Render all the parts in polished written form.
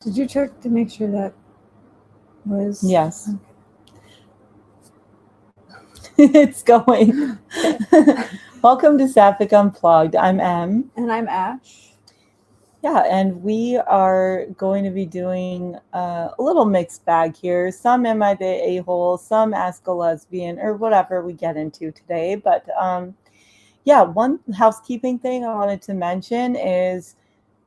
Did you check to make sure that was? Yes. Okay. It's going. Welcome to Saphic Unplugged. I'm Em. And I'm Ash. Yeah, and we are going to be doing a little mixed bag here. Some Am I the A-hole, some Ask a Lesbian, or whatever we get into today. But yeah, one housekeeping thing I wanted to mention is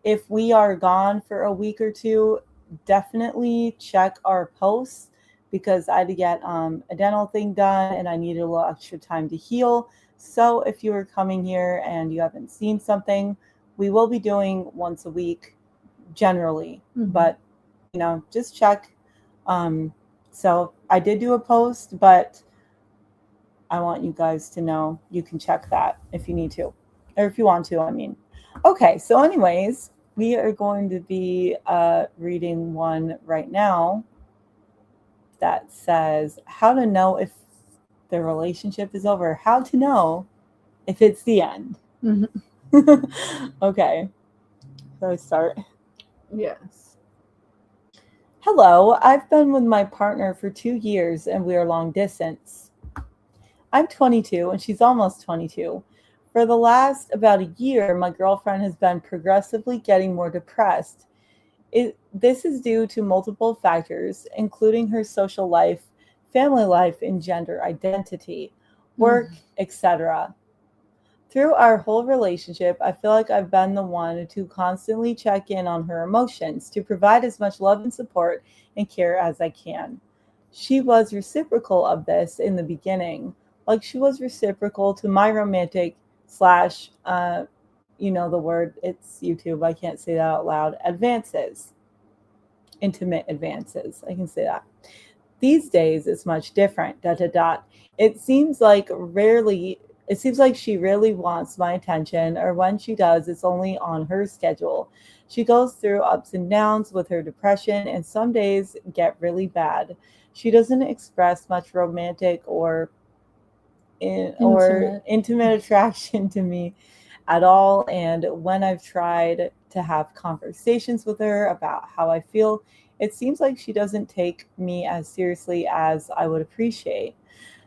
if we are gone for a week or two, definitely check our posts because I had to get a dental thing done and I needed a little extra time to heal. So if you are coming here and you haven't seen something, we will be doing once a week generally, but just check. So I did do a post, but I want you guys to know you can check that if you need to, or if you want to, I mean. Okay, so anyways, we are going to be reading one right now that says how to know if the relationship is over, how to know if it's the end. Okay, so I start. Yes. Hello, I've been with my partner for 2 years and we are long distance. I'm 22 and she's almost 22. For the last about a year, my girlfriend has been progressively getting more depressed. This is due to multiple factors, including her social life, family life, and gender identity, work, etc. Through our whole relationship, I feel like I've been the one to constantly check in on her emotions, to provide as much love and support and care as I can. She was reciprocal of this in the beginning, like she was reciprocal to my romantic slash, you know the word, it's YouTube, I can't say that out loud, advances, intimate advances. I can say that. These days, it's much different. Dot dot dot. It seems like rarely. It seems like she really wants my attention, or when she does, it's only on her schedule. She goes through ups and downs with her depression, and some days get really bad. She doesn't express much romantic or intimate attraction to me at all. And when I've tried to have conversations with her about how I feel, it seems like she doesn't take me as seriously as I would appreciate.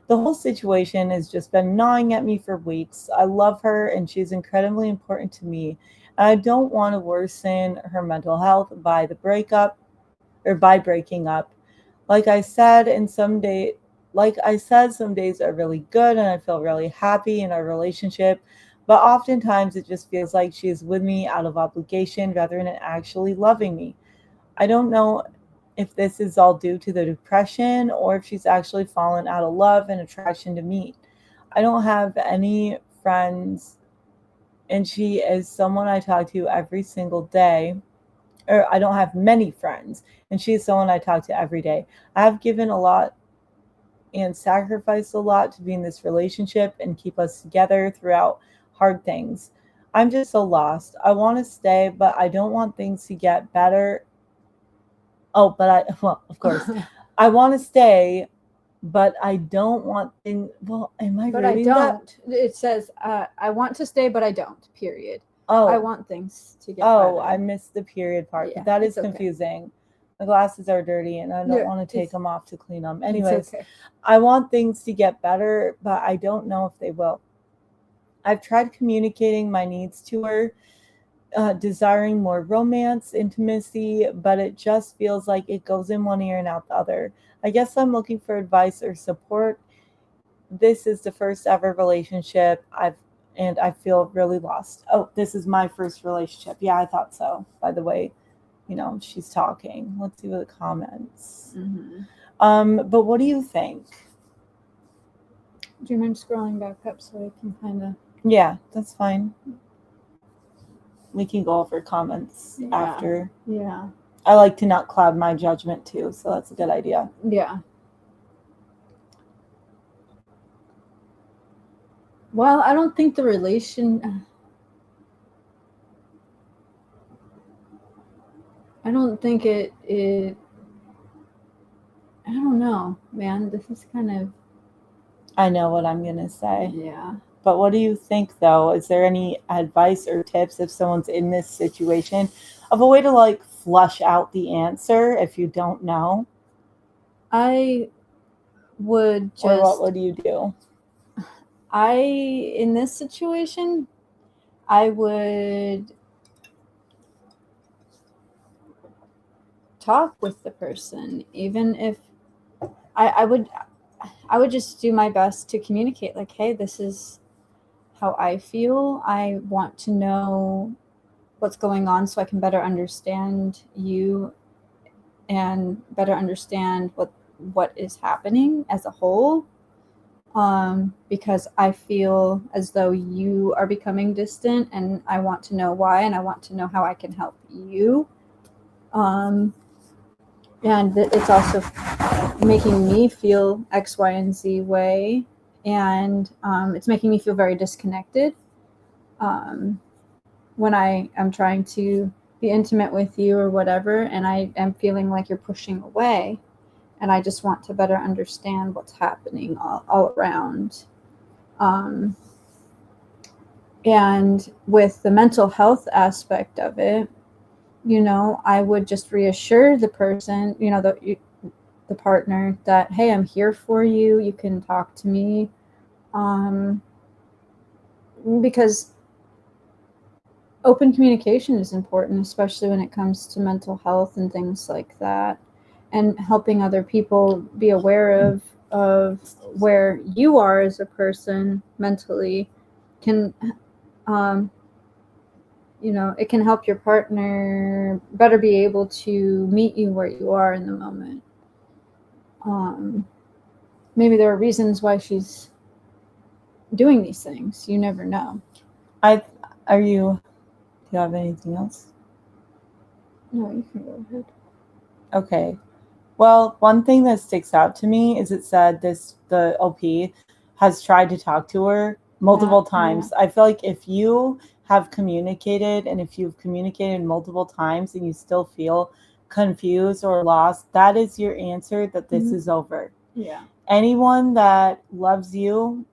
The whole situation has just been gnawing at me for weeks. I love her and she's incredibly important to me. And I don't want to worsen her mental health by the breakup or by breaking up. Like I said, in some day like I said, some days are really good and I feel really happy in our relationship, but oftentimes it just feels like she is with me out of obligation rather than actually loving me. I don't know if this is all due to the depression or if she's actually fallen out of love and attraction to me. I don't have any friends, and she is someone I talk to every single day. Or I don't have many friends, and she is someone I talk to every day. I have given a lot and sacrificed a lot to be in this relationship and keep us together throughout hard things. I'm just so lost. I want to stay, but I don't want things to get better. Oh, but well, of course, I want to stay, but I don't want things. Well, am I But I reading that? don't. It says, I want to stay, but I don't, period. Oh, I want things to get oh, better. I missed the period part, Yeah, but that is it's okay. confusing. My glasses are dirty and I don't Yeah, want to take it's- them off to clean them. It's Anyways, okay. I want things to get better, but I don't know if they will. I've tried communicating my needs to her, desiring more romance, intimacy, but it just feels like it goes in one ear and out the other. I guess I'm looking for advice or support. This is the first ever relationship and I feel really lost. Oh, this is my first relationship. Yeah, I thought so. By the way, she's talking. Let's see what the comments. But what do you think? Do you mind scrolling back up so I can kind of? Yeah, that's fine. We can go over comments after. Yeah. I like to not cloud my judgment too, so that's a good idea. Yeah. Well, I don't think the relation. I don't think it. I don't know, man. This is kind of. I know what I'm gonna say. Yeah. But what do you think, though? Is there any advice or tips if someone's in this situation of a way to flush out the answer if you don't know? I would just. Or what would you do? In this situation, I would talk with the person, even if I would just do my best to communicate, like, hey, this is how I feel. I want to know what's going on so I can better understand you and better understand what is happening as a whole. Because I feel as though you are becoming distant, and I want to know why, and I want to know how I can help you. And it's also making me feel X, Y, and Z way, and it's making me feel very disconnected when I am trying to be intimate with you or whatever, and I am feeling like you're pushing away, and I just want to better understand what's happening all around. And with the mental health aspect of it, I would just reassure the person, the partner, that, hey, I'm here for you. You can talk to me. Because open communication is important, especially when it comes to mental health and things like that, and helping other people be aware of where you are as a person mentally can, it can help your partner better be able to meet you where you are in the moment. Maybe there are reasons why she's doing these things. You never know. Do you have anything else? No, you can go ahead. Okay. Well, one thing that sticks out to me is it said the OP has tried to talk to her multiple times. I feel like if you have communicated, and if you've communicated multiple times and you still feel confused or lost, that is your answer that this is over. Yeah. Anyone that loves you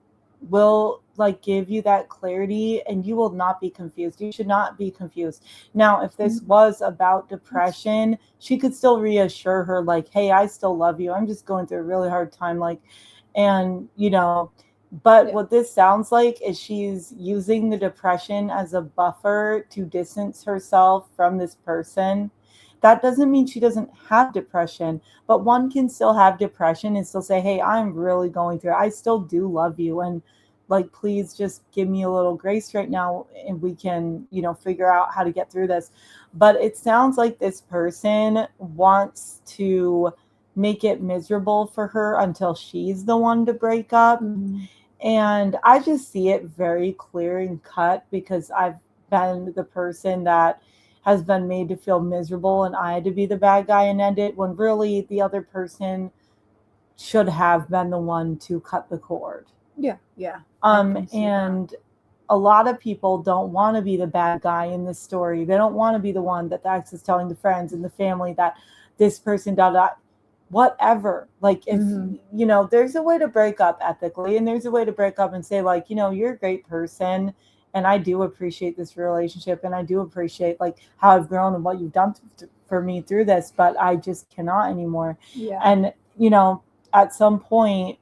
will give you that clarity, and you will not be confused. You should not be confused. Now, if this was about depression, she could still reassure her, like, hey, I still love you. I'm just going through a really hard time. But what this sounds like is she's using the depression as a buffer to distance herself from this person. That doesn't mean she doesn't have depression, but one can still have depression and still say, hey, I'm really going through it. I still do love you. And please just give me a little grace right now, and we can, figure out how to get through this. But it sounds like this person wants to make it miserable for her until she's the one to break up. And I just see it very clear and cut, because I've been the person that has been made to feel miserable, and I had to be the bad guy and end it, when really the other person should have been the one to cut the cord. Yeah. And a lot of people don't want to be the bad guy in this story. They don't want to be the one that the ex is telling the friends and the family that this person whatever. If there's a way to break up ethically, and there's a way to break up and say, you're a great person, and I do appreciate this relationship, and I do appreciate how I've grown and what you've done for me through this, but I just cannot anymore. Yeah. And at some point,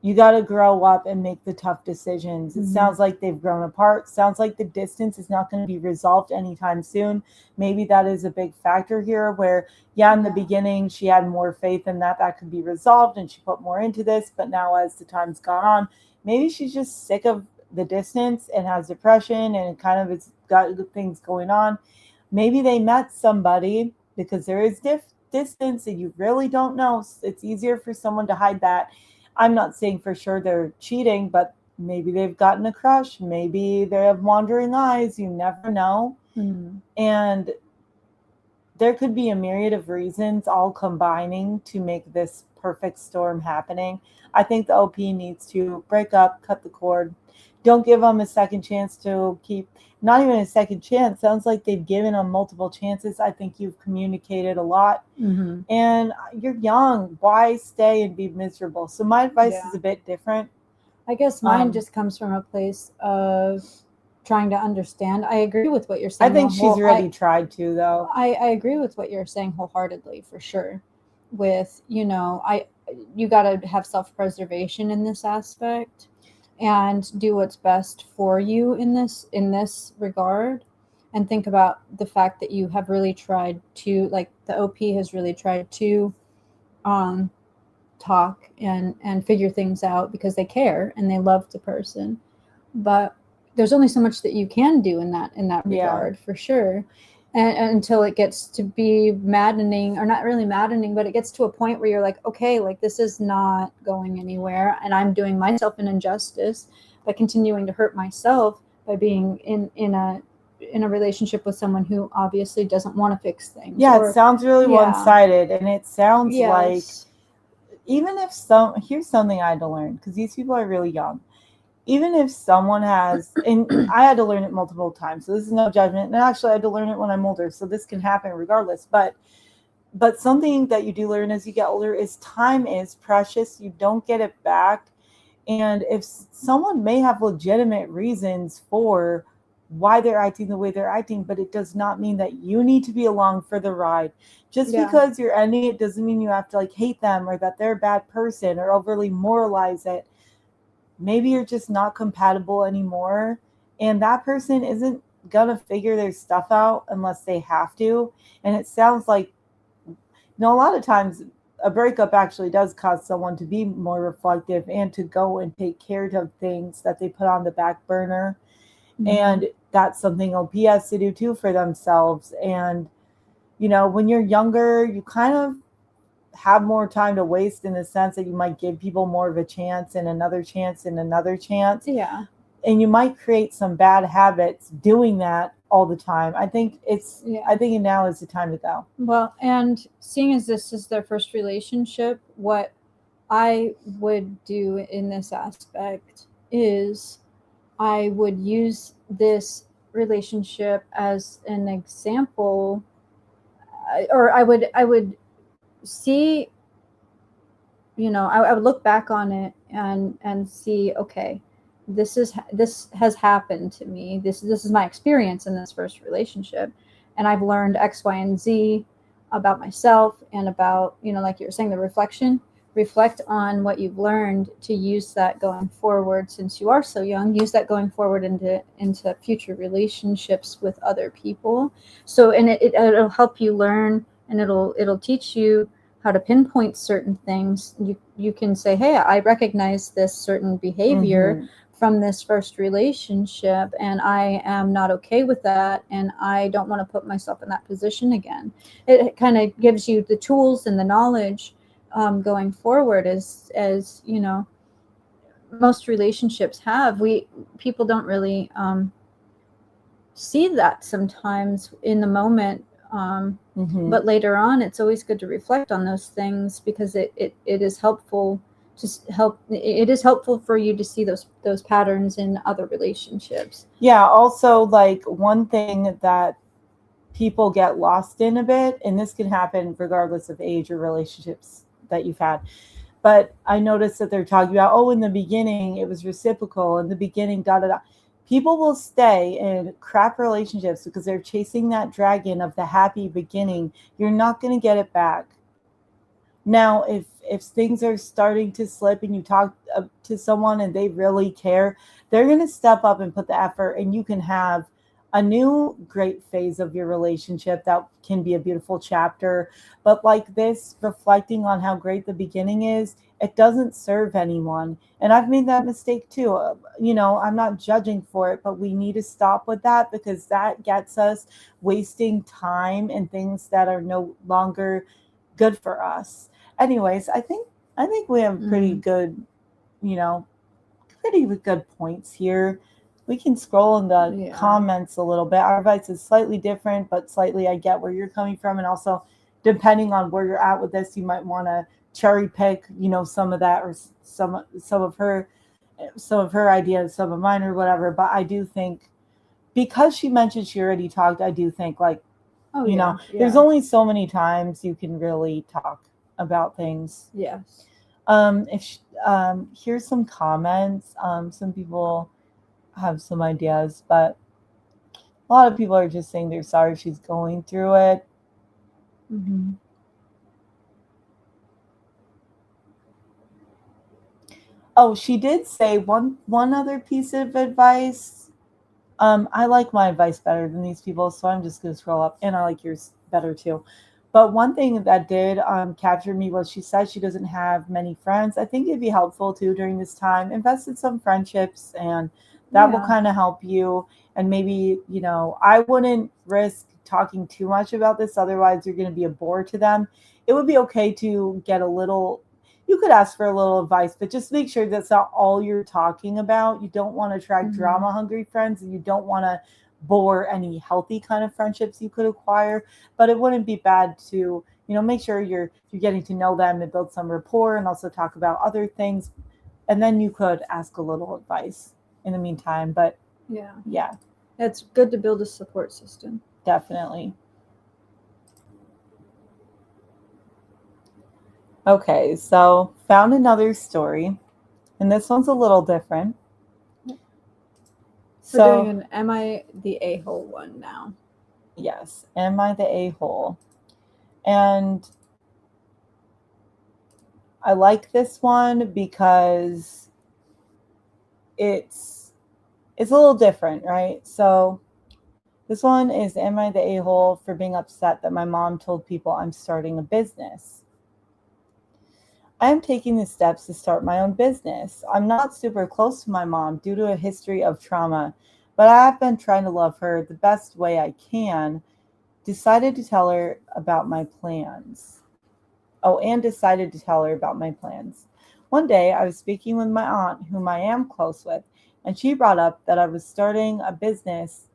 you got to grow up and make the tough decisions. It sounds like they've grown apart. Sounds like the distance is not going to be resolved anytime soon. Maybe that is a big factor here, where, in the beginning, she had more faith in that could be resolved, and she put more into this. But now, as the time's gone on, maybe she's just sick of the distance and has depression, and kind of it's got things going on. Maybe they met somebody, because there is distance and you really don't know. It's easier for someone to hide that. I'm not saying for sure they're cheating, but maybe they've gotten a crush. Maybe they have wandering eyes. You never know. And there could be a myriad of reasons all combining to make this perfect storm happening. I think the OP needs to break up, cut the cord. Don't give them a second chance to keep, not even a second chance. Sounds like they've given them multiple chances. I think you've communicated a lot, and you're young. Why stay and be miserable? So my advice is a bit different. I guess mine just comes from a place of trying to understand. I agree with what you're I saying. think she's already tried to, though. I agree with what you're saying wholeheartedly, for sure. With, you got to have self-preservation in this aspect and do what's best for you in this regard, and think about the fact that you have really tried to, like, the OP has really tried to um talk and figure things out because they care and they love the person. But there's only so much that you can do in that regard, for sure. And until it gets to be maddening, or not really maddening, but it gets to a point where you're like, okay, like, this is not going anywhere, and I'm doing myself an injustice by continuing to hurt myself by being in a relationship with someone who obviously doesn't want to fix things. Yeah, it sounds really one-sided, and it sounds like, even if here's something I had to learn, because these people are really young. Even if someone has, and I had to learn it multiple times, so this is no judgment. And actually, I had to learn it when I'm older, so this can happen regardless. But something that you do learn as you get older is time is precious. You don't get it back. And if someone may have legitimate reasons for why they're acting the way they're acting, but it does not mean that you need to be along for the ride. Just because you're ending it doesn't mean you have to, like, hate them or that they're a bad person or overly moralize it. Maybe you're just not compatible anymore, and that person isn't gonna figure their stuff out unless they have to. And it sounds like, a lot of times a breakup actually does cause someone to be more reflective and to go and take care of things that they put on the back burner. Mm-hmm. And that's something OP has to do too for themselves. And when you're younger, you kind of have more time to waste, in the sense that you might give people more of a chance and another chance and another chance. Yeah. And you might create some bad habits doing that all the time. I think now is the time to go. Well, and seeing as this is their first relationship, what I would do in this aspect is I would use this relationship as an example, or I would see, I would look back on it and see, okay, this has happened to me. This is my experience in this first relationship, and I've learned X, Y, and Z about myself and about, like you were saying, the reflection. Reflect on what you've learned to use that going forward. Since you are so young, use that going forward into future relationships with other people. So, and it'll help you learn, and it'll teach you how to pinpoint certain things. You can say, hey, I recognize this certain behavior from this first relationship, and I am not okay with that, and I don't want to put myself in that position again. It kind of gives you the tools and the knowledge going forward, as most relationships have. People don't really see that sometimes in the moment, but later on, it's always good to reflect on those things, because it is helpful. It is helpful for you to see those patterns in other relationships. Yeah. Also, like, one thing that people get lost in a bit, and this can happen regardless of age or relationships that you've had, but I noticed that they're talking about, in the beginning it was reciprocal, in the beginning, da da da. People will stay in crap relationships because they're chasing that dragon of the happy beginning. You're not going to get it back. Now, if things are starting to slip and you talk to someone and they really care, they're going to step up and put the effort, and you can have a new great phase of your relationship that can be a beautiful chapter. But like this, reflecting on how great the beginning is, it doesn't serve anyone. And I've made that mistake too. I'm not judging for it, but we need to stop with that, because that gets us wasting time and things that are no longer good for us. Anyways, I think we have pretty good, pretty good points here. We can scroll in the comments a little bit. Our advice is slightly different, but slightly I get where you're coming from. And also, depending on where you're at with this, you might want to cherry pick, some of that, or some of her ideas, some of mine, or whatever. But I do think, because she mentioned she already talked, I do think, like, there's only so many times you can really talk about things. Yes. Here's some comments. Some people have some ideas, but a lot of people are just saying they're sorry she's going through it. Mm-hmm. Oh, she did say one other piece of advice. I like my advice better than these people, so I'm just gonna scroll up, and I like yours better too. But one thing that did capture me was she said she doesn't have many friends. I think it'd be helpful too during this time. Invest in some friendships, and that will Yeah. kind of help you. And maybe, I wouldn't risk talking too much about this, otherwise, you're going to be a bore to them. It would be okay to get a little, you could ask for a little advice, but just make sure that's not all you're talking about. You don't want to attract Mm-hmm. drama hungry friends, and you don't want to bore any healthy kind of friendships you could acquire. But it wouldn't be bad to, make sure you're getting to know them and build some rapport, and also talk about other things. And then you could ask a little advice in the meantime. But Yeah. yeah, It's good to build a support system. definitely. Okay, so found another story, and this one's a little different. We're doing an Am I the A-hole one now? Yes, am I the a-hole? And I like this one because it's a little different, right? So this one is, am I the a-hole for being upset that my mom told people I'm starting a business? I am taking the steps to start my own business. I'm not super close to my mom due to a history of trauma, but I have been trying to love her the best way I can. Decided to tell her about my plans. Oh, and decided to tell her about my plans. One day, I was speaking with my aunt, whom I am close with, and she brought up that I was starting a business.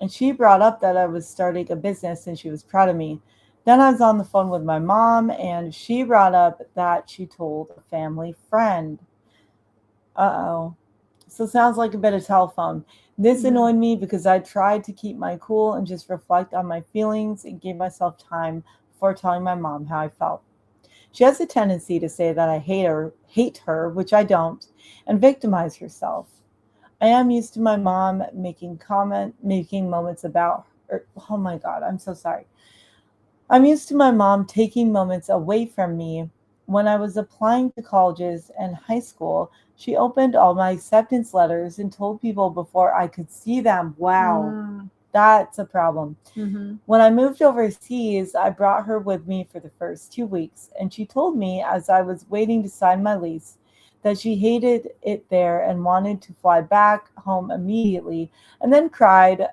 And she brought up that I was starting a business and she was proud of me. Then I was on the phone with my mom, and she brought up that she told a family friend. Uh-oh. So it sounds like a bit of telephone. This Yeah. annoyed me because I tried to keep my cool and just reflect on my feelings and gave myself time before telling my mom how I felt. She has a tendency to say that I hate her, which I don't, and victimize herself. I am used to my mom making moments about her. Oh my God, I'm so sorry. I'm used to my mom taking moments away from me. When I was applying to colleges and high school, she opened all my acceptance letters and told people before I could see them. Wow, that's a problem. Mm-hmm. When I moved overseas, I brought her with me for the first 2 weeks, and she told me as I was waiting to sign my lease that she hated it there and wanted to fly back home immediately, and then cried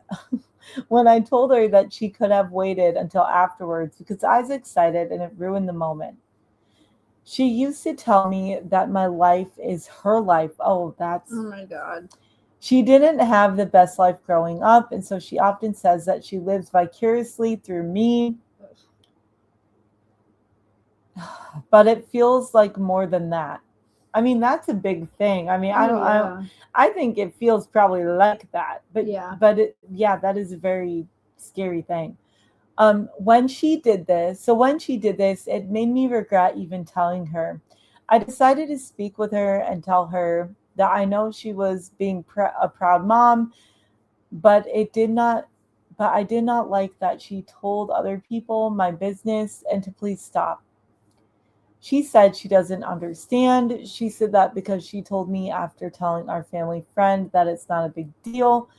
when I told her that she could have waited until afterwards because I was excited and it ruined the moment. She used to tell me that my life is her life. Oh, Oh my God. she didn't have the best life growing up, and so she often says that she lives vicariously through me, but it feels like more than that. I mean, that's a big thing. I mean, I think it feels probably like that, but Yeah. yeah, that is a very scary thing. When she did this, it made me regret even telling her. I decided to speak with her and tell her that I know she was being a proud mom, but it did not. But I did not like that she told other people my business and to please stop. She said she doesn't understand. She said that because she told me after telling our family friend that it's not a big deal.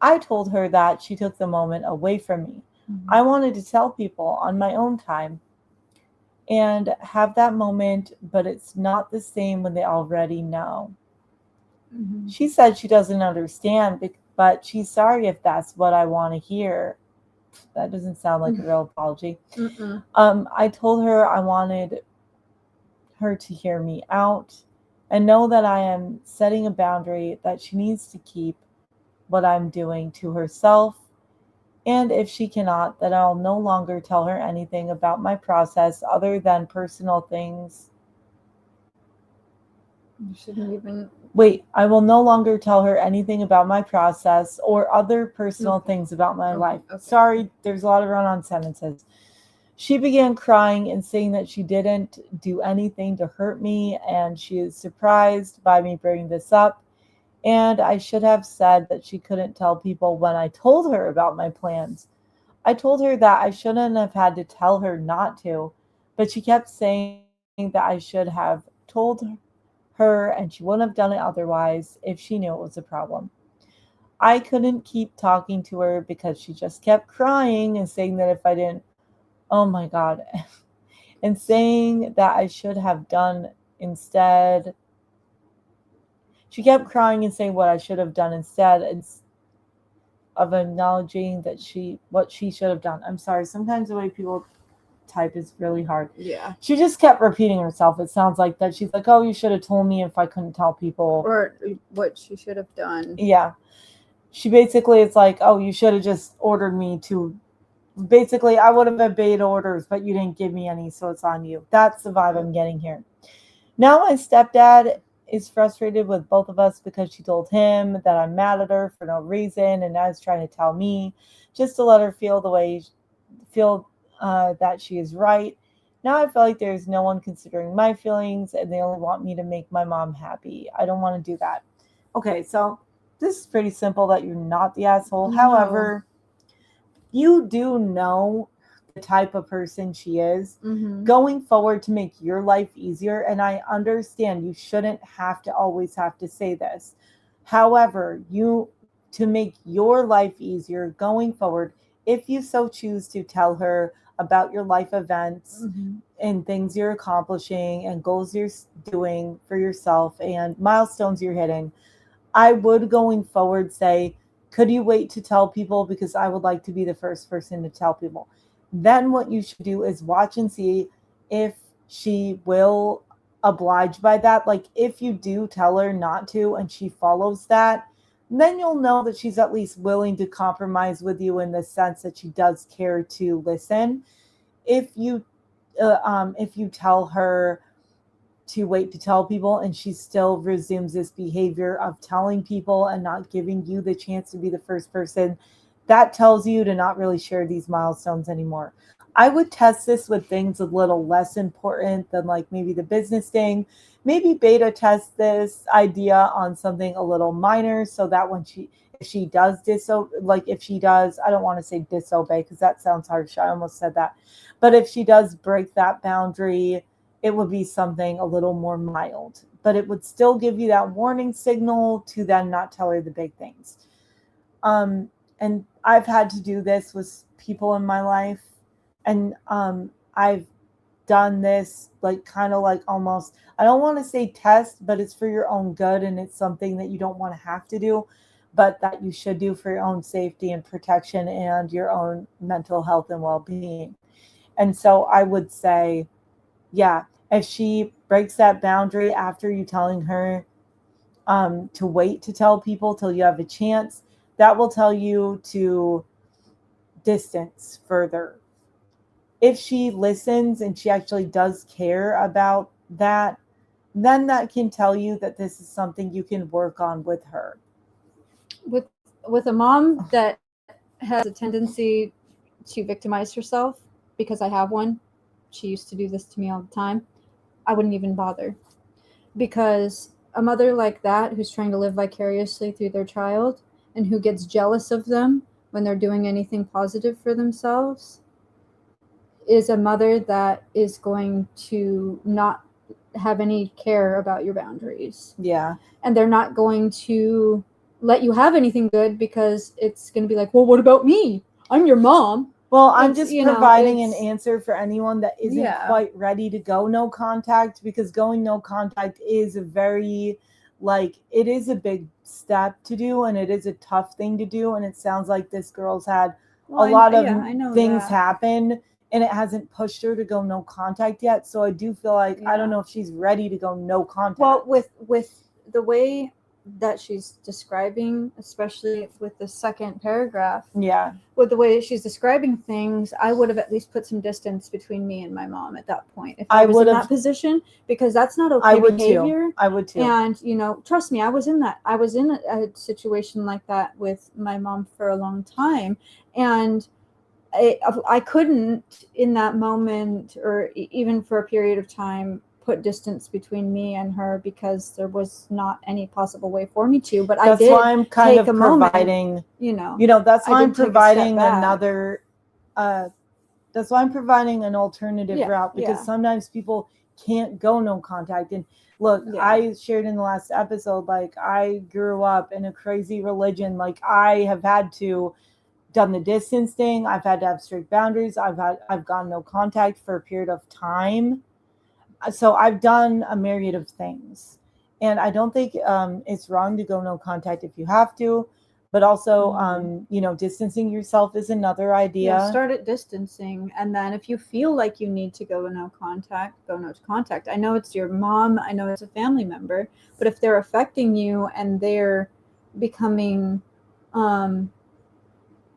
I told her that she took the moment away from me. Mm-hmm. I wanted to tell people on my own time and have that moment, but it's not the same when they already know. Mm-hmm. She said she doesn't understand, but she's sorry if that's what I want to hear. That doesn't sound like a real apology. Mm-mm. I told her I wanted her to hear me out and know that I am setting a boundary that she needs to keep what I'm doing to herself. And if she cannot, then I'll no longer tell her anything about my process other than personal things. You shouldn't even. Wait, I will no longer tell her anything about my process or other personal Okay. things about my Okay, life. okay. Sorry, there's a lot of run on sentences. She began crying and saying that she didn't do anything to hurt me and she is surprised by me bringing this up. And I should have said that she couldn't tell people when I told her about my plans. I told her that I shouldn't have had to tell her not to, but she kept saying that I should have told her and she wouldn't have done it otherwise if she knew it was a problem. I couldn't keep talking to her because she just kept crying and saying that if I didn't, oh my God, and saying that I should have done instead. She kept crying and saying what I should have done instead of acknowledging that what she should have done. I'm sorry, sometimes the way people type is really hard. Yeah. She just kept repeating herself. It sounds like that she's like, oh, you should have told me if I couldn't tell people. Or what she should have done. Yeah. She basically, it's like, oh, you should have just ordered me to. Basically, I would have obeyed orders, but you didn't give me any, so it's on you. That's the vibe I'm getting here. Now my stepdad is frustrated with both of us because she told him that I'm mad at her for no reason, and now he's trying to tell me just to let her feel that she is right. Now I feel like there's no one considering my feelings, and they only want me to make my mom happy. I don't want to do that. Okay, so this is pretty simple that you're not the asshole. No. However, you do know the type of person she is going forward to make your life easier. And I understand you shouldn't always have to say this. However, to make your life easier going forward, if you so choose to tell her about your life events and things you're accomplishing and goals you're doing for yourself and milestones you're hitting, I would going forward say, could you wait to tell people because I would like to be the first person to tell people. Then what you should do is watch and see if she will oblige by that. Like if you do tell her not to and she follows that, then you'll know that she's at least willing to compromise with you in the sense that she does care to listen. If you tell her to wait to tell people and she still resumes this behavior of telling people and not giving you the chance to be the first person, that tells you to not really share these milestones anymore. I would test this with things a little less important than like maybe the business thing. Maybe beta test this idea on something a little minor so that when if she does I don't want to say disobey because that sounds harsh. I almost said that. But if she does break that boundary, it would be something a little more mild, but it would still give you that warning signal to then not tell her the big things. And I've had to do this with people in my life, and I've done this like kind of like almost, I don't want to say test, but it's for your own good, and it's something that you don't want to have to do, but that you should do for your own safety and protection and your own mental health and well-being. And so I would say, yeah, if she breaks that boundary after you telling her to wait to tell people till you have a chance, that will tell you to distance further. If she listens and she actually does care about that, then that can tell you that this is something you can work on with her. With a mom that has a tendency to victimize herself, because I have one, she used to do this to me all the time, I wouldn't even bother. Because a mother like that who's trying to live vicariously through their child and who gets jealous of them when they're doing anything positive for themselves is a mother that is going to not have any care about your boundaries. Yeah. And they're not going to let you have anything good because it's going to be like, well, what about me? I'm your mom. Well, I'm just providing an answer for anyone that isn't quite ready to go no contact, because going no contact is a very, it is a big step to do, and it is a tough thing to do. And it sounds like this girl's had a lot of things happen, and it hasn't pushed her to go no contact yet. So I do feel like, I don't know if she's ready to go no contact. Well, with the way that she's describing, especially with the second paragraph, with the way she's describing things, I would have at least put some distance between me and my mom at that point if I was in that position, because that's not okay behavior. I would too. And trust me, I was in a situation like that with my mom for a long time, and I couldn't in that moment, or even for a period of time, put distance between me and her because there was not any possible way for me to. But that's I did why I'm kind take of a providing, moment, you know. that's why I I'm did take a step providing back. another, that's why I'm providing an alternative Yeah, route, because yeah. sometimes people can't go no contact. And look, Yeah. I shared in the last episode, like, I grew up in a crazy religion. Like, I have had to done the distance thing. I've had to have strict boundaries. I've gone no contact for a period of time. So I've done a myriad of things, and I don't think it's wrong to go no contact if you have to, but also distancing yourself is another idea. Yeah, start at distancing, and then if you feel like you need to go no contact, go no contact. I know it's your mom, I know it's a family member, but if they're affecting you and they're becoming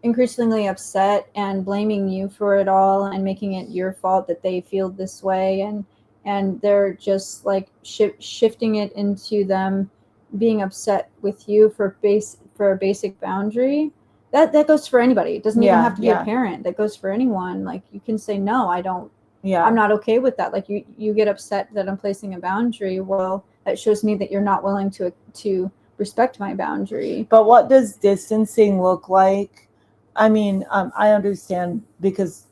increasingly upset and blaming you for it all and making it your fault that they feel this way, and they're just like shifting it into them being upset with you for a basic boundary, that goes for anybody. It doesn't even have to be a parent. That goes for anyone. Like, you can say, no, I'm not okay with that. Like, you get upset that I'm placing a boundary. Well, that shows me that you're not willing to respect my boundary. But what does distancing look like? I mean, I understand, because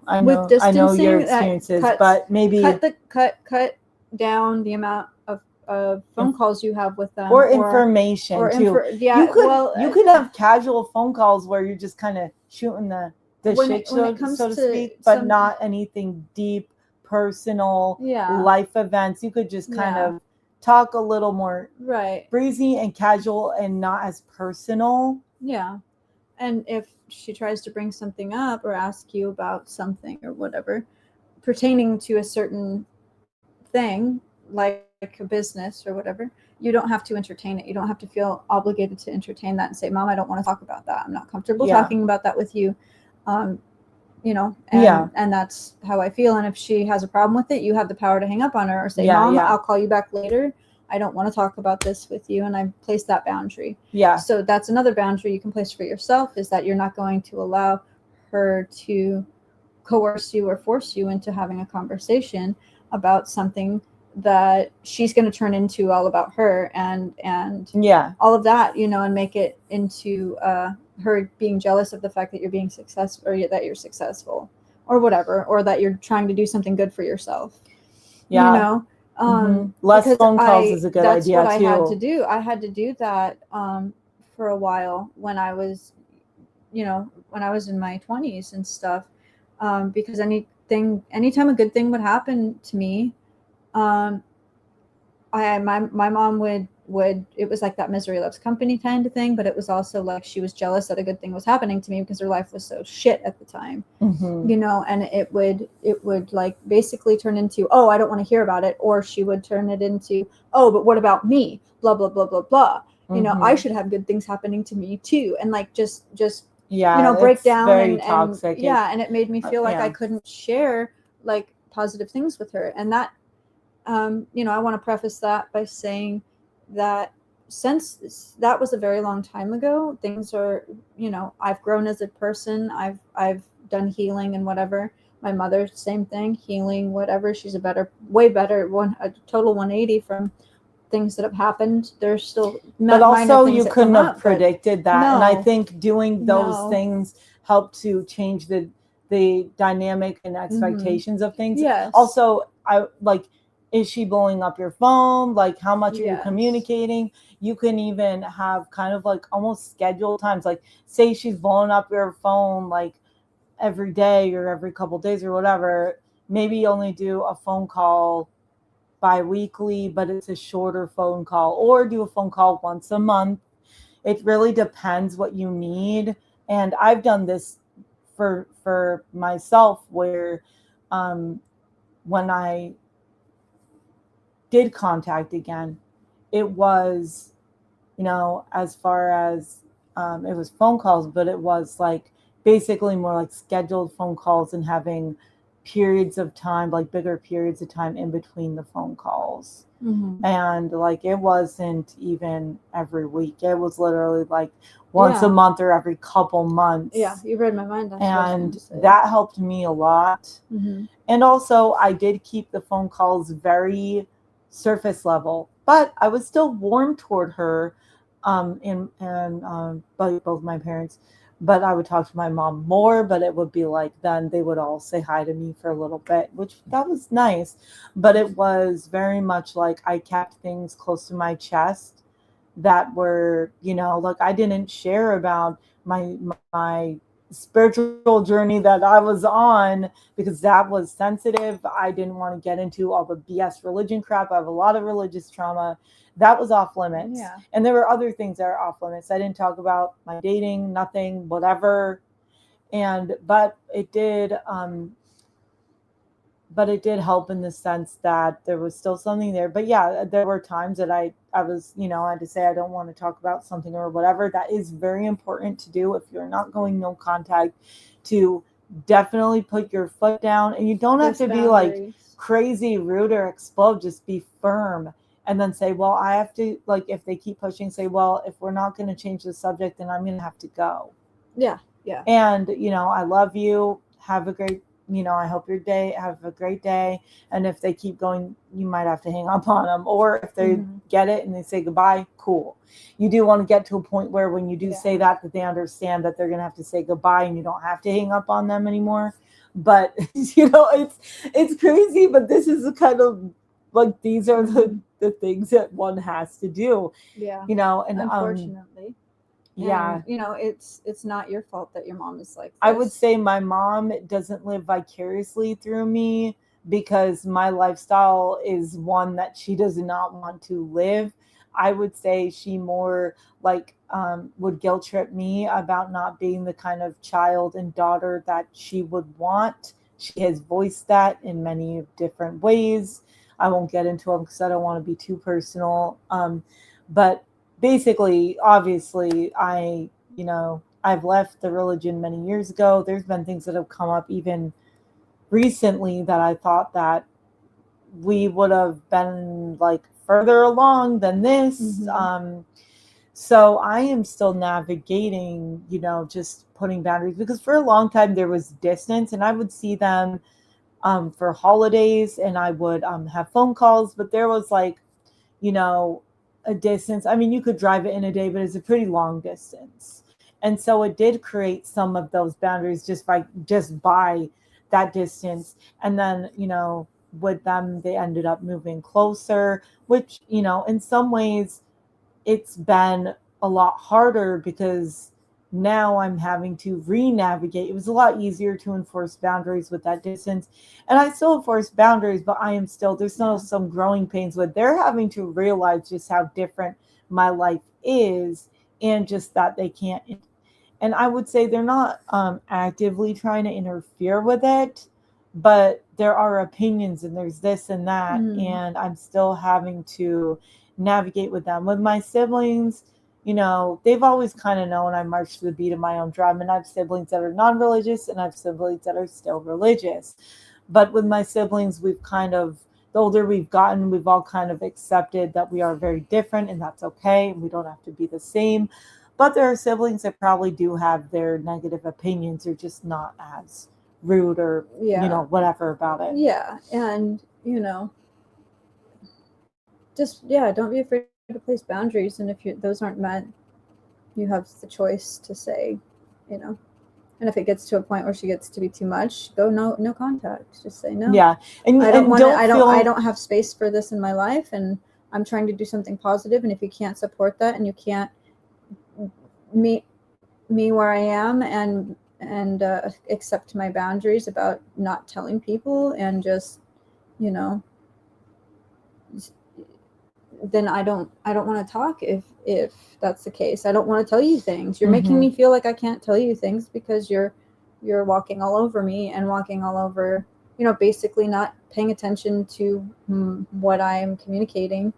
I know your experiences, but maybe cut down the amount of phone calls you have with them, or information too. You could have casual phone calls where you're just kind of shooting the shit, so to speak, but not anything deep, personal, life events. You could just kind of talk a little more breezy and casual and not as personal. Yeah. And if she tries to bring something up or ask you about something or whatever pertaining to a certain thing, like a business or whatever, you don't have to entertain it. You don't have to feel obligated to entertain that and say, Mom, I don't want to talk about that. I'm not comfortable talking about that with you. And that's how I feel. And if she has a problem with it, you have the power to hang up on her or say, Mom, I'll call you back later. I don't want to talk about this with you. And I place that boundary. Yeah. So that's another boundary you can place for yourself, is that you're not going to allow her to coerce you or force you into having a conversation about something that she's going to turn into all about her and all of that, and make it into her being jealous of the fact that you're being successful, or that you're successful, or whatever, or that you're trying to do something good for yourself. Less phone calls is a good idea too. That's what I had to do. I had to do that for a while when I was in my 20s and stuff, because anytime a good thing would happen to me, my mom would it was like that misery loves company kind of thing, but it was also like she was jealous that a good thing was happening to me because her life was so shit at the time. And it would like basically turn into, oh, I don't want to hear about it, or she would turn it into, oh, but what about me, blah blah blah blah blah. I should have good things happening to me too, and like just break down very toxic. And it made me feel like I couldn't share like positive things with her. And that I want to preface that by saying that since that was a very long time ago, things are, I've grown as a person. I've done healing and whatever. My mother, same thing, healing, whatever. She's a total 180 from things that have happened. There's still but also you couldn't have predicted that. And I think doing those things help to change the dynamic and expectations of things. Yes. Also, is she blowing up your phone? Like, how much are you communicating? You can even have kind of like almost scheduled times. Like, say she's blowing up your phone like every day or every couple days or whatever. Maybe you only do a phone call bi-weekly, but it's a shorter phone call, or do a phone call once a month. It really depends what you need. And I've done this for myself, where when I did contact again, it was, as far as it was phone calls, but it was like basically more like scheduled phone calls and having periods of time, like bigger periods of time in between the phone calls. And like it wasn't even every week. It was literally like once a month or every couple months. Yeah, you read my mind. And that helped me a lot. And also I did keep the phone calls very surface level, but I was still warm toward her, both my parents. But I would talk to my mom more, but it would be like then they would all say hi to me for a little bit, which that was nice. But it was very much like I kept things close to my chest that were, like I didn't share about my spiritual journey that I was on because that was sensitive. I didn't want to get into all the BS religion crap. I have a lot of religious trauma. That was off limits. Yeah. And there were other things that are off limits. I didn't talk about my dating, nothing, whatever. But it did help in the sense that there was still something there. But yeah, there were times that I was, I had to say I don't want to talk about something or whatever. That is very important to do if you're not going no contact, to definitely put your foot down. And you don't have to be like crazy rude or explode. Just be firm. And then say, well, I have to, like, if they keep pushing, say, well, if we're not going to change the subject, then I'm going to have to go. Yeah. Yeah. And, I love you. Have a great, I hope your day, have a great day. And if they keep going, you might have to hang up on them. Or if they get it and they say goodbye, cool. You do want to get to a point where when you do say that they understand that they're going to have to say goodbye and you don't have to hang up on them anymore. But, it's crazy. But this is the kind of, like, these are the things that one has to do. Yeah. And unfortunately. Yeah. And, it's not your fault that your mom is like this. I would say my mom doesn't live vicariously through me because my lifestyle is one that she does not want to live. I would say she more like would guilt trip me about not being the kind of child and daughter that she would want. She has voiced that in many different ways. I won't get into them because I don't want to be too personal. But basically, obviously, I've left the religion many years ago. There's been things that have come up even recently that I thought that we would have been like further along than this. So I am still navigating, just putting boundaries because for a long time there was distance and I would see them for holidays and I would have phone calls, but there was like, a distance. I mean, you could drive it in a day, but it's a pretty long distance. And so it did create some of those boundaries just by that distance. And then, with them, they ended up moving closer, which, in some ways it's been a lot harder because now I'm having to re-navigate. It was a lot easier to enforce boundaries with that distance. And I still enforce boundaries, but there's still some growing pains with they're having to realize just how different my life is and just that they can't. And I would say they're not actively trying to interfere with it, but there are opinions and there's this and that. And I'm still having to navigate with them. With my siblings, they've always kind of known I march to the beat of my own drum, and I have siblings that are non-religious and I have siblings that are still religious. But with my siblings, we've kind of, the older we've gotten, we've all kind of accepted that we are very different and that's okay. We don't have to be the same. But there are siblings that probably do have their negative opinions or just not as rude or, whatever about it. Yeah. And, don't be afraid to place boundaries. And if those aren't met, you have the choice to say, and if it gets to a point where she gets to be too much, go no contact. Just say no. Yeah. And I don't have space for this in my life, and I'm trying to do something positive. And if you can't support that and you can't meet me where I am and accept my boundaries about not telling people and just, then I don't want to talk if that's the case. I don't want to tell you things. You're making me feel like I can't tell you things because you're walking all over me and walking all over, basically not paying attention to what I am communicating.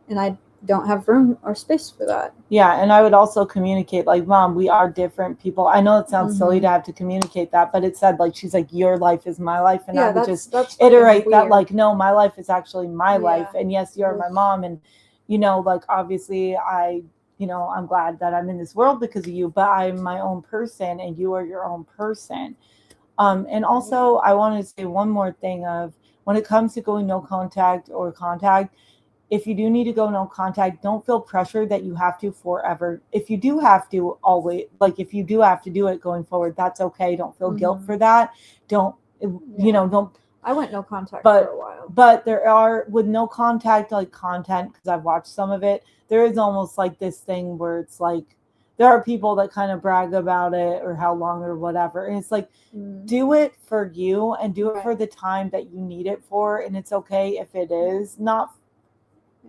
And don't have room or space for that. Yeah, and I would also communicate, like, Mom, we are different people. I know it sounds silly Mm-hmm. to have to communicate that, but it said, like, she's like, your life is my life. And I Yeah, would just that's iterate fucking that, weird. like, no, my life is actually my Yeah. life. And yes, you're my mom. And, you know, like, obviously, I'm glad that I'm in this world because of you, but I'm my own person and you are your own person. And also, I wanted to say one more thing of when it comes to going no contact or contact, if you do need to go no contact, don't feel pressure that you have to forever. If you do have to always, like if you do have to do it going forward, that's okay. Don't feel guilt for that. Don't, don't. I went no contact for a while. But there are, with no contact, like content, because I've watched some of it, there is almost like this thing where it's like, there are people that kind of brag about it or how long or whatever. And it's like, do it for you and do it for the time that you need it for. And it's okay if it is not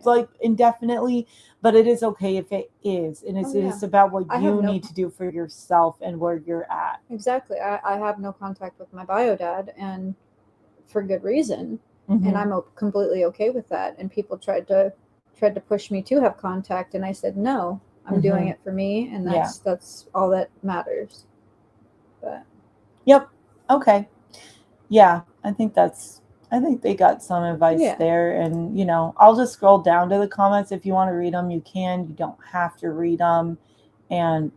like indefinitely, but it is okay if it is. And it's about what you need to do for yourself and where you're at. Exactly. I have no contact with my bio dad, and for good reason. And I'm completely okay with that. And people tried to push me to have contact, and I said no. I'm doing it for me, and that's all that matters. But yep. Okay. Yeah, I think they got some advice there. And, I'll just scroll down to the comments. If you want to read them, you can. You don't have to read them. And,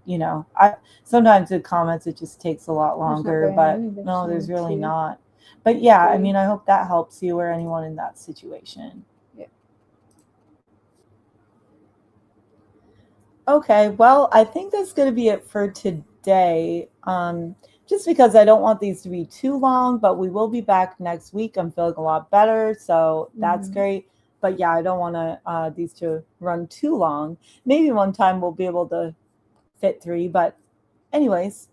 I sometimes the comments, it just takes a lot longer, but no, there's really not. But yeah, I mean, I hope that helps you or anyone in that situation. Yeah. Okay, well, I think that's going to be it for today. Just because I don't want these to be too long, but we will be back next week. I'm feeling a lot better, so that's great. But yeah, I don't want these to run too long. Maybe one time we'll be able to fit 3, but anyways,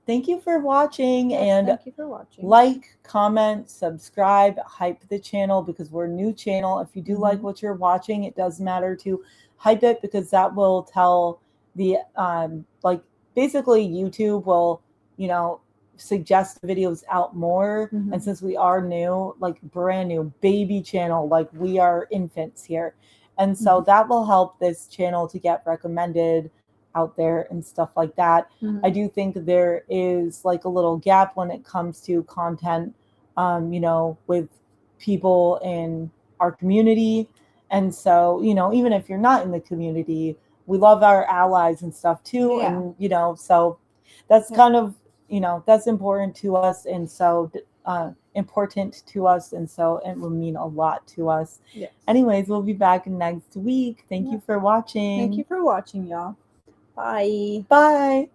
thank you for watching, and thank you for watching. Like, comment, subscribe, hype the channel because we're a new channel. If you do like what you're watching, it does matter to hype it because that will tell the basically YouTube will, suggest videos out more. And since we are new, like brand new baby channel, like we are infants here. And so that will help this channel to get recommended out there and stuff like that. I do think there is like a little gap when it comes to content, with people in our community. And so, even if you're not in the community, we love our allies and stuff too. And, so that's kind of, that's important to us. And so important to us. And so it will mean a lot to us. Yes. Anyways, we'll be back next week. Thank you for watching. Thank you for watching, y'all. Bye. Bye.